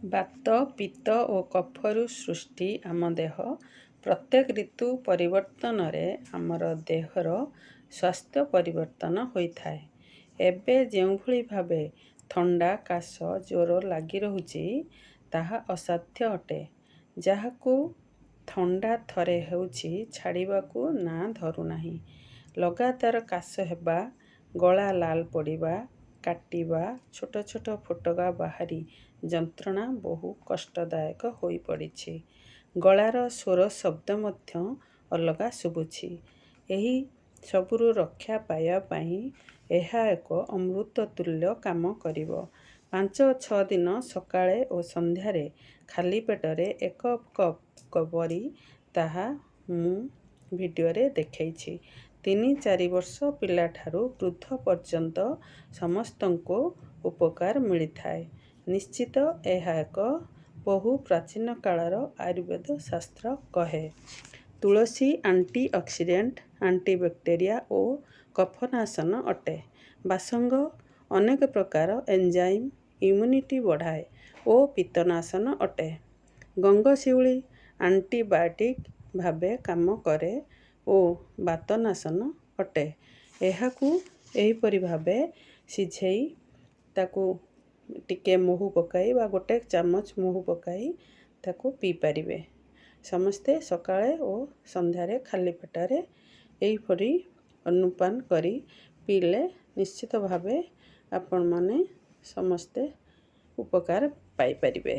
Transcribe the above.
ବାତ ପିତ୍ତ ଓ କଫରୁ ସୃଷ୍ଟି ଆମ ଦେହ ପ୍ରତ୍ୟେକ ଋତୁ ପରିବର୍ତ୍ତନରେ ଆମର ଦେହର ସ୍ୱାସ୍ଥ୍ୟ ପରିବର୍ତ୍ତନ ହୋଇଥାଏ। ଏବେ ଯେଉଁଭଳି ଭାବେ ଥଣ୍ଡା କାଶ ଜ୍ୱର ଲାଗି ରହୁଛି ତାହା ଅସାଧ୍ୟ ଅଟେ। ଯାହାକୁ ଥଣ୍ଡା ଥରେ ହେଉଛି ଛାଡ଼ିବାକୁ ନାଁ ଧରୁନାହିଁ। ଲଗାତାର କାଶ ହେବା, ଗଳା ଲାଲ ପଡ଼ିବା, କାଟିବା, ଛୋଟ ଛୋଟ ଫୋଟକା ବାହାରି ଯନ୍ତ୍ରଣା ବହୁ କଷ୍ଟଦାୟକ ହୋଇପଡ଼ିଛି। ଗଳାର ସ୍ୱର ଶବ୍ଦ ମଧ୍ୟ ଅଲଗା ଶୁଭୁଛି। ଏହି ସବୁରୁ ରକ୍ଷା ପାଇବା ପାଇଁ ଏହା ଏକ ଅମୃତ ତୁଲ୍ୟ କାମ କରିବ। 5-6 ଦିନ ସକାଳେ ଓ ସନ୍ଧ୍ୟାରେ ଖାଲି ପେଟରେ 1 କପ୍ କରି ତାହା ମୁଁ ଭିଡ଼ିଓରେ ଦେଖେଇଛି। 3-4 ବର୍ଷ ପିଲାଠାରୁ ବୃଦ୍ଧ ପର୍ଯ୍ୟନ୍ତ ସମସ୍ତଙ୍କୁ ଉପକାର ମିଳିଥାଏ। ନିଶ୍ଚିତ ଏହା ଏକ ବହୁ ପ୍ରାଚୀନ କାଳର ଆୟୁର୍ବେଦ ଶାସ୍ତ୍ର କହେ। ତୁଳସୀ ଆଣ୍ଟି ଅକ୍ସିଡେଣ୍ଟ, ଆଣ୍ଟିବ୍ୟାକ୍ଟେରିଆ ଓ କଫନାଶନ ଅଟେ। ବାସଙ୍ଗ ଅନେକ ପ୍ରକାର ଏନଜାଇମ୍ ଇମ୍ୟୁନିଟି ବଢ଼ାଏ ଓ ପିତ୍ତନାଶନ ଅଟେ। ଗଙ୍ଗଶିଉଳି ଆଣ୍ଟିବାୟୋଟିକ୍ ଭାବେ କାମ କରେ ଓ ବାତନାଶନ ଅଟେ। ଏହାକୁ ଏହିପରି ଭାବେ ସିଝେଇ ତାକୁ ଟିକେ ମହୁ ପକାଇ ବା 1 ଚାମଚ ମହୁ ପକାଇ ତାକୁ ପିଇପାରିବେ। ସମସ୍ତେ ସକାଳେ ଓ ସନ୍ଧ୍ୟାରେ ଖାଲି ପେଟରେ ଏହିପରି ଅନୁପାନ କରି ପିଇଲେ ନିଶ୍ଚିତ ଭାବେ ଆପଣମାନେ ସମସ୍ତେ ଉପକାର ପାଇପାରିବେ।